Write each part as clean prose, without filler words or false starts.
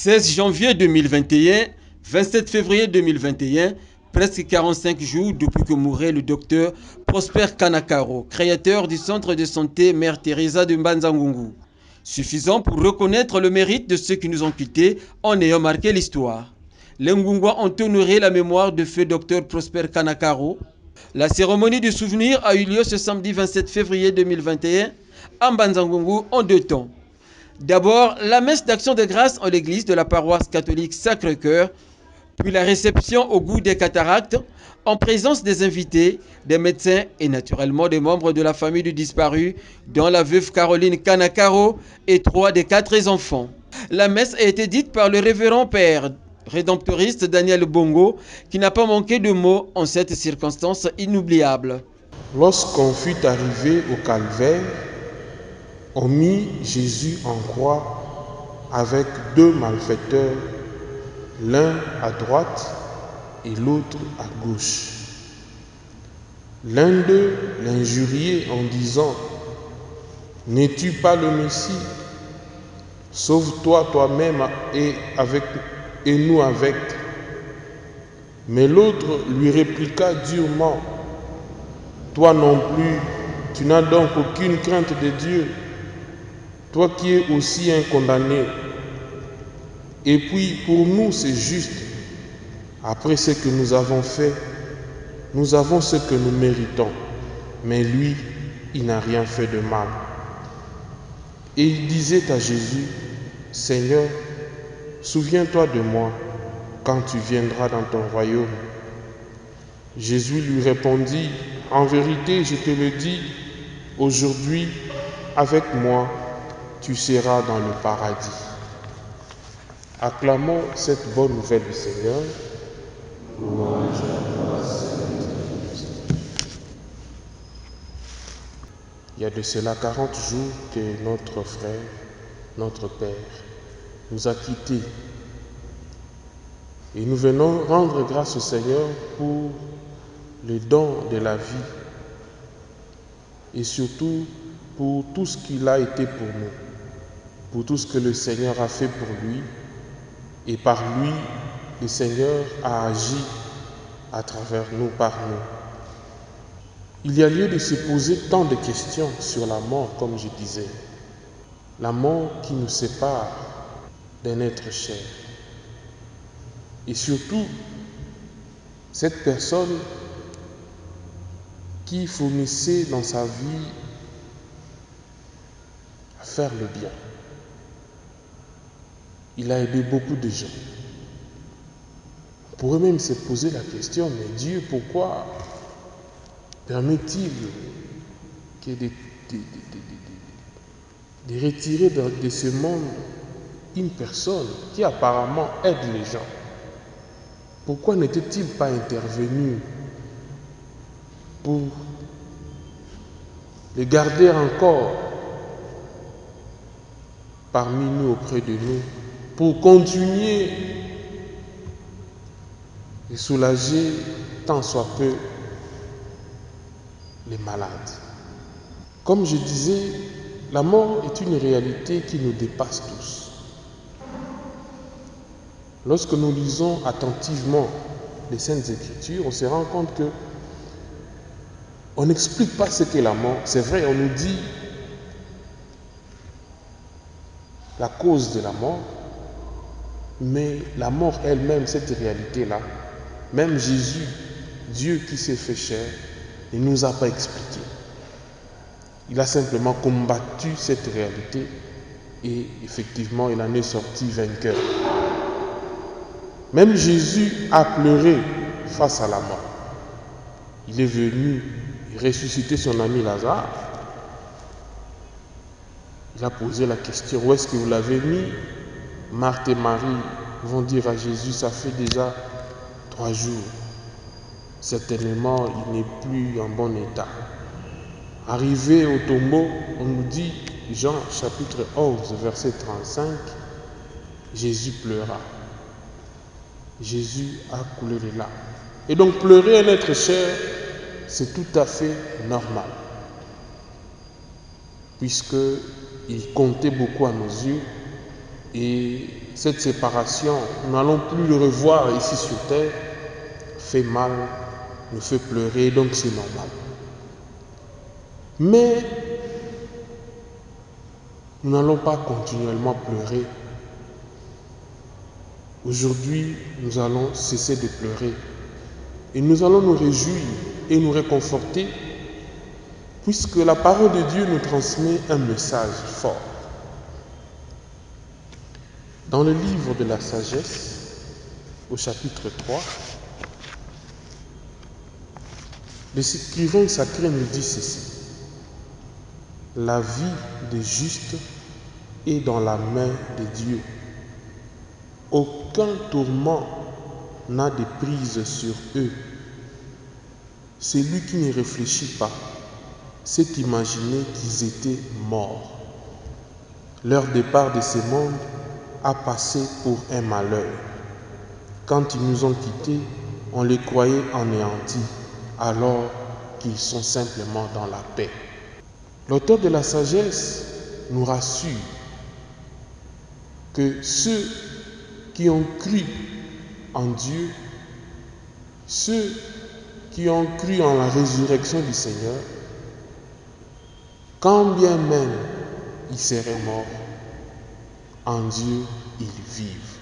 16 janvier 2021, 27 février 2021, presque 45 jours depuis que mourait le docteur Prosper Kanakaro, créateur du centre de santé Mère Teresa de Mbanza-Ngungu. Suffisant pour reconnaître le mérite de ceux qui nous ont quittés en ayant marqué l'histoire. Les Ngungois ont honoré la mémoire de feu docteur Prosper Kanakaro. La cérémonie du souvenir a eu lieu ce samedi 27 février 2021 à Mbanza-Ngungu en deux temps. D'abord, la messe d'action de grâce en l'église de la paroisse catholique Sacré-Cœur, puis la réception au goût des cataractes, en présence des invités, des médecins et naturellement des membres de la famille du disparu, dont la veuve Caroline Kanakaro et 3 des 4 enfants. La messe a été dite par le révérend père rédemptoriste Daniel Bongo, qui n'a pas manqué de mots en cette circonstance inoubliable. Lorsqu'on fut arrivé au calvaire, on mit Jésus en croix avec 2 malfaiteurs, l'un à droite et l'autre à gauche. L'un d'eux l'injuriait en disant « N'es-tu pas le Messie? Sauve-toi toi-même et nous avec. » Mais l'autre lui répliqua durement « Toi non plus, tu n'as donc aucune crainte de Dieu, toi qui es aussi un condamné. Et puis pour nous c'est juste, après ce que nous avons fait, nous avons ce que nous méritons, mais lui, il n'a rien fait de mal. » Et il disait à Jésus, « Seigneur, souviens-toi de moi quand tu viendras dans ton royaume. » Jésus lui répondit, « En vérité, je te le dis, aujourd'hui, avec moi, tu seras dans le paradis. » Acclamons cette bonne nouvelle du Seigneur. Louange à toi, Seigneur. Il y a de cela 40 jours que notre frère, notre Père, nous a quittés. Et nous venons rendre grâce au Seigneur pour le don de la vie et surtout pour tout ce qu'il a été pour nous, pour tout ce que le Seigneur a fait pour lui. Et par lui, le Seigneur a agi à travers nous, par nous. Il y a lieu de se poser tant de questions sur la mort, comme je disais. La mort qui nous sépare d'un être cher. Et surtout, cette personne qui fournissait dans sa vie à faire le bien. Il a aidé beaucoup de gens. On pourrait même se poser la question, mais Dieu, pourquoi permet-il de retirer de ce monde une personne qui apparemment aide les gens? Pourquoi n'était-il pas intervenu pour les garder encore parmi nous, auprès de nous, pour continuer et soulager tant soit peu les malades? Comme je disais, la mort est une réalité qui nous dépasse tous. Lorsque nous lisons attentivement les Saintes Écritures, on se rend compte que on n'explique pas ce qu'est la mort. C'est vrai, on nous dit la cause de la mort, mais la mort elle-même, cette réalité-là, même Jésus, Dieu qui s'est fait chair, il ne nous a pas expliqué. Il a simplement combattu cette réalité et effectivement, il en est sorti vainqueur. Même Jésus a pleuré face à la mort. Il est venu ressusciter son ami Lazare. Il a posé la question, où est-ce que vous l'avez mis? Marthe et Marie vont dire à Jésus, ça fait déjà 3 jours. Certainement, il n'est plus en bon état. Arrivé au tombeau, on nous dit, Jean chapitre 11, verset 35, Jésus pleura. Jésus a coulé les larmes. Et donc pleurer un être cher, c'est tout à fait normal. Puisqu'il comptait beaucoup à nos yeux Et cette séparation, nous n'allons plus le revoir ici sur terre, fait mal, nous fait pleurer, donc c'est normal. Mais nous n'allons pas continuellement pleurer. Aujourd'hui, nous allons cesser de pleurer et nous allons nous réjouir et nous réconforter puisque la parole de Dieu nous transmet un message fort. Dans le livre de la sagesse, au chapitre 3, l'écrivain sacré nous dit ceci. La vie des justes est dans la main de Dieu. Aucun tourment n'a de prise sur eux. Celui qui ne réfléchit pas s'est imaginé qu'ils étaient morts. Leur départ de ce monde a passé pour un malheur. Quand ils nous ont quittés, on les croyait anéantis, alors qu'ils sont simplement dans la paix. L'auteur de la sagesse nous rassure que ceux qui ont cru en Dieu, ceux qui ont cru en la résurrection du Seigneur, quand bien même ils seraient morts, en Dieu ils vivent.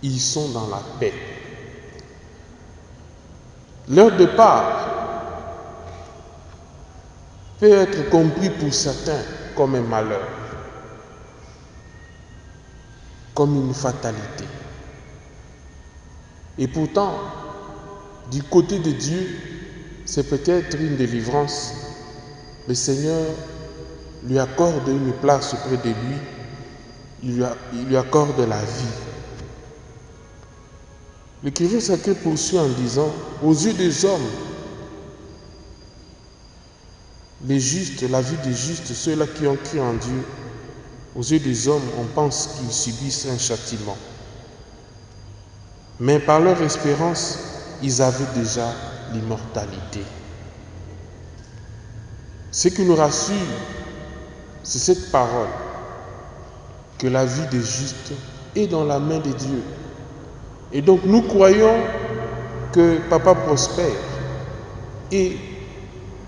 Ils sont dans la paix. Leur départ peut être compris pour certains comme un malheur, comme une fatalité. Et pourtant, du côté de Dieu, c'est peut-être une délivrance. Le Seigneur lui accorde une place auprès de lui, il lui accorde la vie. L'écrivain sacré poursuit en disant, aux yeux des hommes, les justes, la vie des justes, ceux-là qui ont cru en Dieu, aux yeux des hommes, on pense qu'ils subissent un châtiment. Mais par leur espérance, ils avaient déjà l'immortalité. Ce qui nous rassure, c'est cette parole, que la vie des justes est dans la main de Dieu. Et donc nous croyons que Papa Prosper est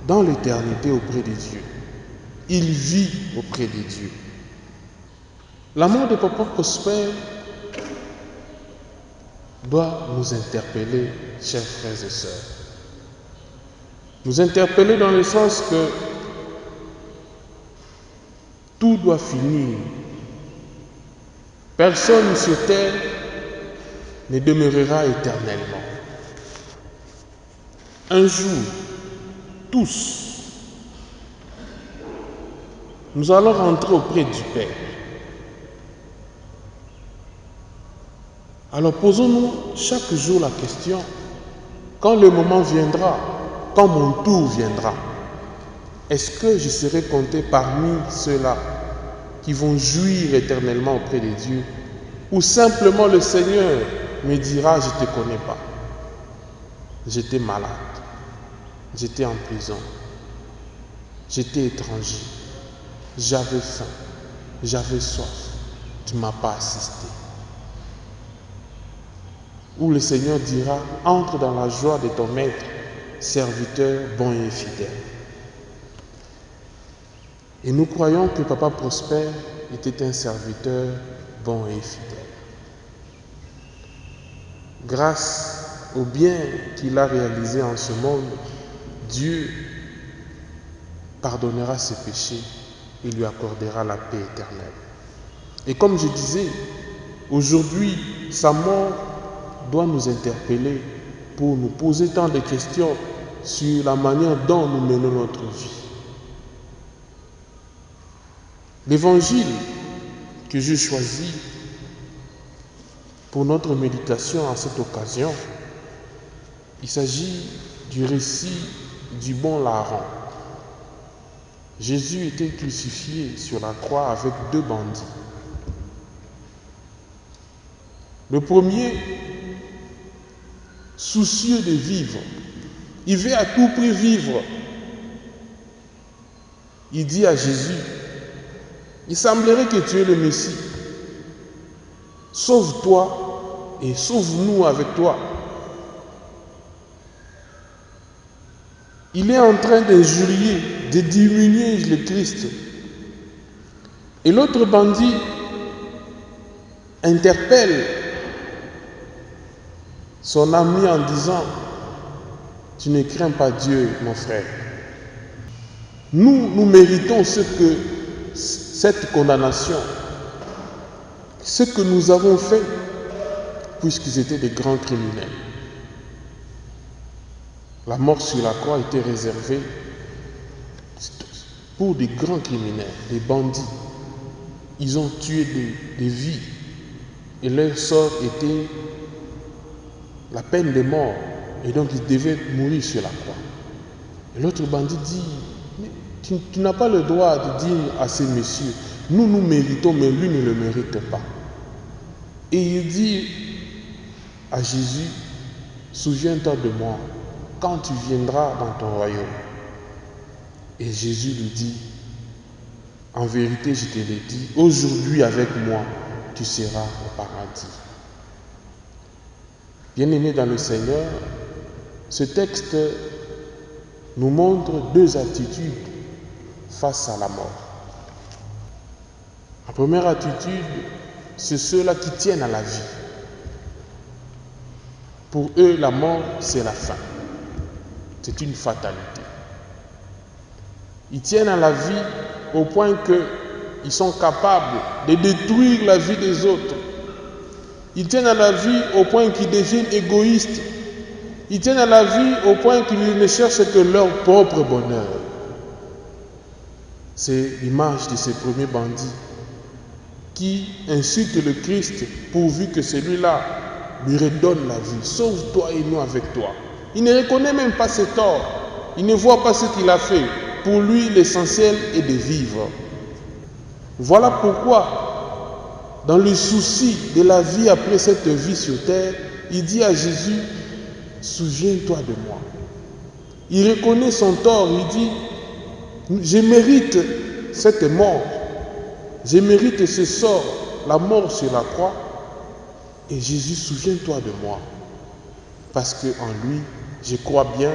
dans l'éternité auprès de Dieu. Il vit auprès de Dieu. La mort de Papa Prosper doit nous interpeller, chers frères et sœurs. Nous interpeller dans le sens que tout doit finir. Personne sur terre ne demeurera éternellement. Un jour, tous, nous allons rentrer auprès du Père. Alors posons-nous chaque jour la question, quand le moment viendra, quand mon tour viendra, est-ce que je serai compté parmi ceux-là qui vont jouir éternellement auprès de Dieu, ou simplement le Seigneur me dira, je ne te connais pas, j'étais malade, j'étais en prison, j'étais étranger, j'avais faim, j'avais soif, tu ne m'as pas assisté. Où le Seigneur dira, entre dans la joie de ton maître, serviteur bon et fidèle. Et nous croyons que Papa Prosper était un serviteur bon et fidèle. Grâce au bien qu'il a réalisé en ce monde, Dieu pardonnera ses péchés et lui accordera la paix éternelle. Et comme je disais, aujourd'hui, sa mort doit nous interpeller pour nous poser tant de questions sur la manière dont nous menons notre vie. L'évangile que j'ai choisi pour notre méditation à cette occasion, il s'agit du récit du bon larron. Jésus était crucifié sur la croix avec deux bandits. Le premier, soucieux de vivre, il veut à tout prix vivre. Il dit à Jésus, il semblerait que tu es le Messie. sauve-toi et sauve-nous avec toi. Il est en train d'injurier, de diminuer le Christ. Et l'autre bandit interpelle son ami en disant, tu ne crains pas Dieu, mon frère. Nous méritons cette condamnation, ce que nous avons fait, puisqu'ils étaient des grands criminels. La mort sur la croix était réservée pour des grands criminels, des bandits. Ils ont tué des vies et leur sort était la peine de mort. Et donc ils devaient mourir sur la croix. Et l'autre bandit dit, tu n'as pas le droit de dire à ces messieurs, nous méritons, mais lui ne le mérite pas. Et il dit à Jésus, souviens-toi de moi quand tu viendras dans ton royaume. Et Jésus lui dit, en vérité, je te l'ai dit, aujourd'hui avec moi, tu seras au paradis. Bien-aimés dans le Seigneur, ce texte nous montre deux attitudes face à la mort. La première attitude, c'est ceux-là qui tiennent à la vie. Pour eux, la mort, c'est la fin. C'est une fatalité. Ils tiennent à la vie au point qu'ils sont capables de détruire la vie des autres. Ils tiennent à la vie au point qu'ils deviennent égoïstes. Ils tiennent à la vie au point qu'ils ne cherchent que leur propre bonheur. C'est l'image de ces premiers bandits qui insultent le Christ pourvu que celui-là lui redonne la vie. Sauve-toi et nous avec toi. Il ne reconnaît même pas ses torts. Il ne voit pas ce qu'il a fait. Pour lui, l'essentiel est de vivre. Voilà pourquoi, dans le souci de la vie après cette vie sur terre, il dit à Jésus, souviens-toi de moi. Il reconnaît son tort, il dit, je mérite cette mort, je mérite ce sort, la mort sur la croix. Et Jésus, souviens-toi de moi. Parce qu'en lui, je crois bien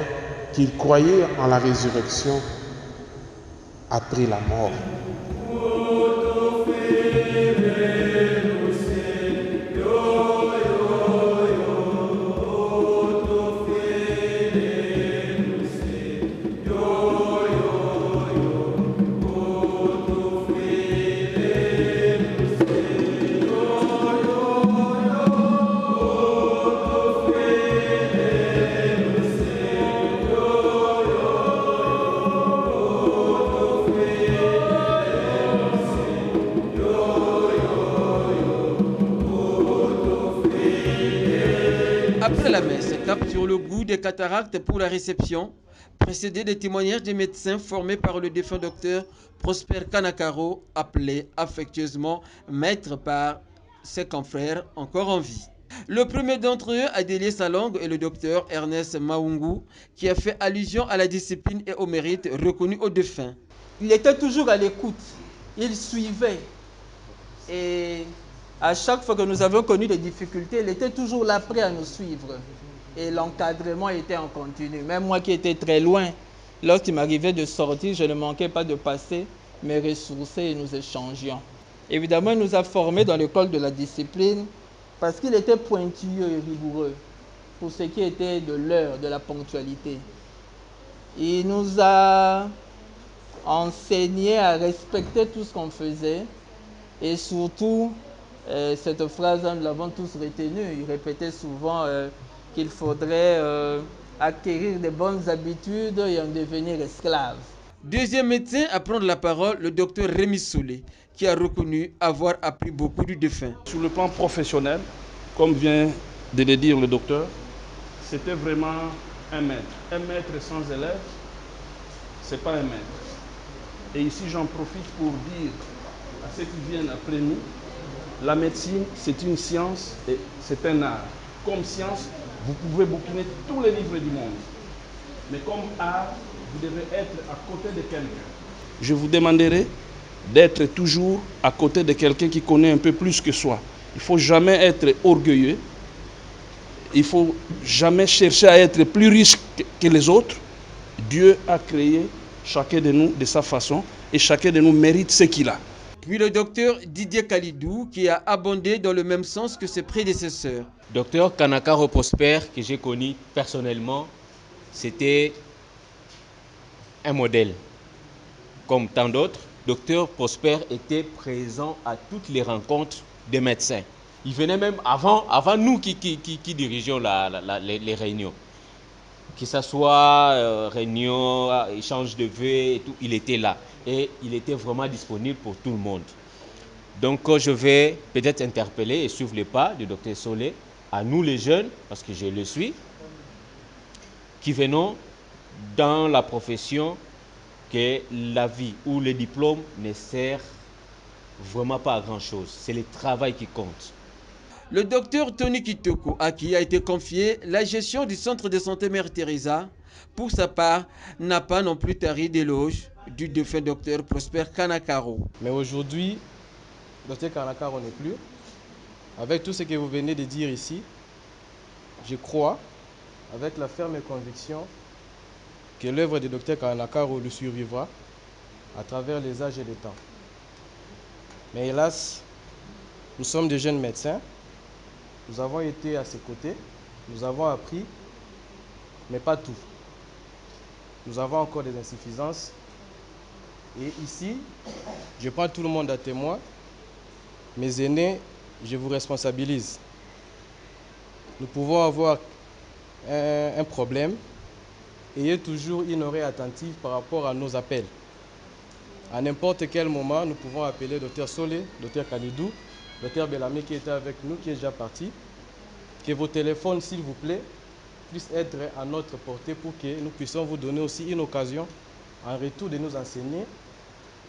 qu'il croyait en la résurrection après la mort. Après la messe, cap sur le goût des cataractes pour la réception, précédé des témoignages des médecins formés par le défunt docteur Prosper Kanakaro, appelé affectueusement maître par ses confrères encore en vie. Le premier d'entre eux a délié sa langue est le docteur Ernest Maungu, qui a fait allusion à la discipline et au mérite reconnu aux défunts. Il était toujours à l'écoute, il suivait. Et à chaque fois que nous avions connu des difficultés, il était toujours là prêt à nous suivre. Et l'encadrement était en continu. Même moi qui étais très loin, lorsqu'il m'arrivait de sortir, je ne manquais pas de passer, me ressourcer et nous échangions. Évidemment, il nous a formés dans l'école de la discipline parce qu'il était pointilleux et rigoureux pour ce qui était de l'heure, de la ponctualité. Il nous a enseigné à respecter tout ce qu'on faisait et surtout, cette phrase, nous l'avons tous retenue. Il répétait souvent qu'il faudrait acquérir de bonnes habitudes et en devenir esclave. Deuxième médecin à prendre la parole, le docteur Rémi Solé, qui a reconnu avoir appris beaucoup du défunt. Sur le plan professionnel, comme vient de le dire le docteur, c'était vraiment un maître. Un maître sans élève, ce n'est pas un maître. Et ici, j'en profite pour dire à ceux qui viennent après nous, la médecine, c'est une science et c'est un art. Comme science, vous pouvez bouquiner tous les livres du monde. Mais comme art, vous devez être à côté de quelqu'un. Je vous demanderai d'être toujours à côté de quelqu'un qui connaît un peu plus que soi. Il ne faut jamais être orgueilleux. Il ne faut jamais chercher à être plus riche que les autres. Dieu a créé chacun de nous de sa façon et chacun de nous mérite ce qu'il a. Puis le docteur Didier Kalidou qui a abondé dans le même sens que ses prédécesseurs. Docteur Kanakaro Prosper, que j'ai connu personnellement, c'était un modèle. Comme tant d'autres, Docteur Prosper était présent à toutes les rencontres des médecins. Il venait même avant nous qui dirigeons les réunions. Que ce soit réunion, échange de vœux et tout, il était là. Et il était vraiment disponible pour tout le monde. Donc je vais peut-être interpeller et suivre les pas du docteur Solé, à nous les jeunes, parce que je le suis, qui venons dans la profession que la vie ou le diplôme ne sert vraiment pas à grand-chose. C'est le travail qui compte. Le docteur Tony Kitoko, à qui a été confiée la gestion du centre de santé Mère Teresa, pour sa part, n'a pas non plus tari d'éloges du défunt docteur Prosper Kanakaro. Mais aujourd'hui, docteur Kanakaro n'est plus. Avec tout ce que vous venez de dire ici, je crois, avec la ferme conviction, que l'œuvre du docteur Kanakaro lui survivra à travers les âges et les temps. Mais hélas, nous sommes des jeunes médecins, nous avons été à ses côtés, nous avons appris, mais pas tout. Nous avons encore des insuffisances. Et ici, je prends tout le monde à témoin. Mes aînés, je vous responsabilise. Nous pouvons avoir un problème. Ayez toujours une oreille attentive par rapport à nos appels. À n'importe quel moment, nous pouvons appeler Dr Solé, Dr Kalidou, Dr Bellamy qui était avec nous, qui est déjà parti. Que vos téléphones, s'il vous plaît, puissent être à notre portée pour que nous puissions vous donner aussi une occasion en retour de nous enseigner,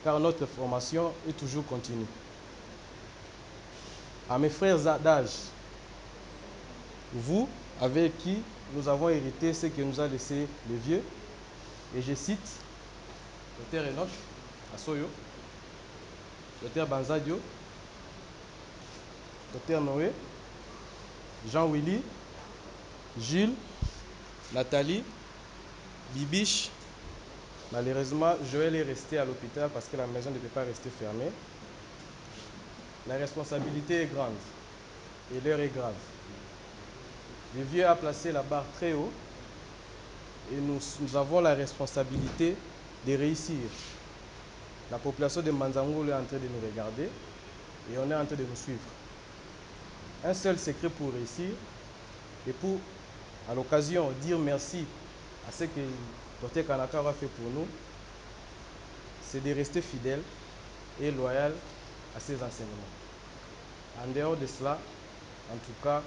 car notre formation est toujours continue. À mes frères d'âge, vous, avec qui nous avons hérité ce que nous a laissé le vieux, et je cite Dr Enoch Asoyo, Dr Banzadio, Dr Noé, Jean-Willy, Gilles, Nathalie, Bibiche. Malheureusement, Joël est resté à l'hôpital parce que la maison ne peut pas rester fermée. La responsabilité est grande et l'heure est grave. Le vieux a placé la barre très haut et nous avons la responsabilité de réussir. La population de Manzangoul est en train de nous regarder et on est en train de nous suivre. Un seul secret pour réussir et pour, à l'occasion, dire merci à ce que Dr Kanakaro a fait pour nous, c'est de rester fidèle et loyal à ses enseignements. En dehors de cela, en tout cas,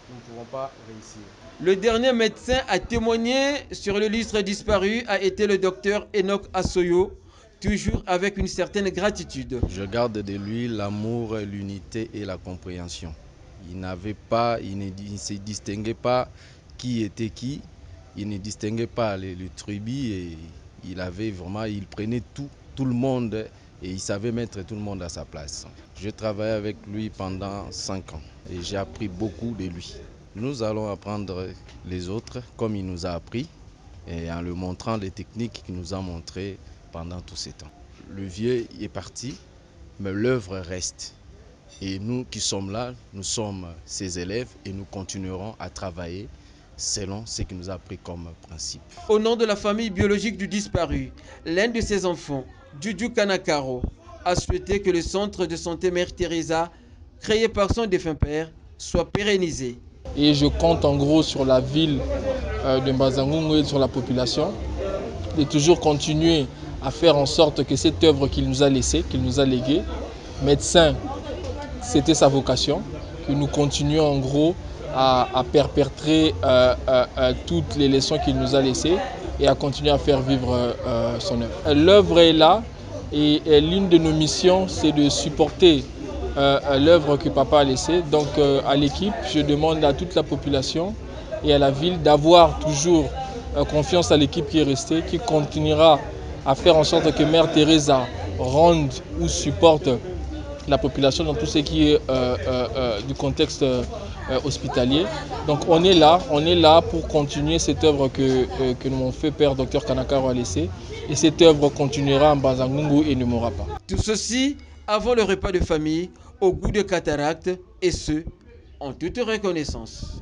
nous ne pouvons pas réussir. Le dernier médecin à témoigner sur le lustre disparu a été le docteur Enoch Asoyo, toujours avec une certaine gratitude. Je garde de lui l'amour, l'unité et la compréhension. Il ne se distinguait pas qui était qui, il ne distinguait pas les tribus et il prenait tout le monde et il savait mettre tout le monde à sa place. Je travaillais avec lui pendant 5 ans et j'ai appris beaucoup de lui. Nous allons apprendre les autres comme il nous a appris et en lui montrant les techniques qu'il nous a montrées pendant tous ces temps. Le vieux est parti, mais l'œuvre reste. Et nous qui sommes là, nous sommes ses élèves et nous continuerons à travailler selon ce qu'il nous a appris comme principe. Au nom de la famille biologique du disparu, l'un de ses enfants, Dudu Kanakaro, a souhaité que le centre de santé Mère Teresa, créé par son défunt père, soit pérennisé. Et je compte en gros sur la ville de Mbazangoungo et sur la population de toujours continuer à faire en sorte que cette œuvre qu'il nous a laissée, qu'il nous a léguée, médecin, c'était sa vocation, que nous continuions en gros à perpétrer toutes les leçons qu'il nous a laissées et à continuer à faire vivre son œuvre. L'œuvre est là et l'une de nos missions, c'est de supporter l'œuvre que papa a laissée. Donc à l'équipe, je demande à toute la population et à la ville d'avoir toujours confiance à l'équipe qui est restée, qui continuera à faire en sorte que Mère Teresa rende ou supporte la population dans tout ce qui est du contexte hospitalier. Donc on est là pour continuer cette œuvre que mon fait père Dr Kanakaro a laissée. Et cette œuvre continuera en Mbanza-Ngungu et ne mourra pas. Tout ceci avant le repas de famille au goût de cataracte, et ce, en toute reconnaissance.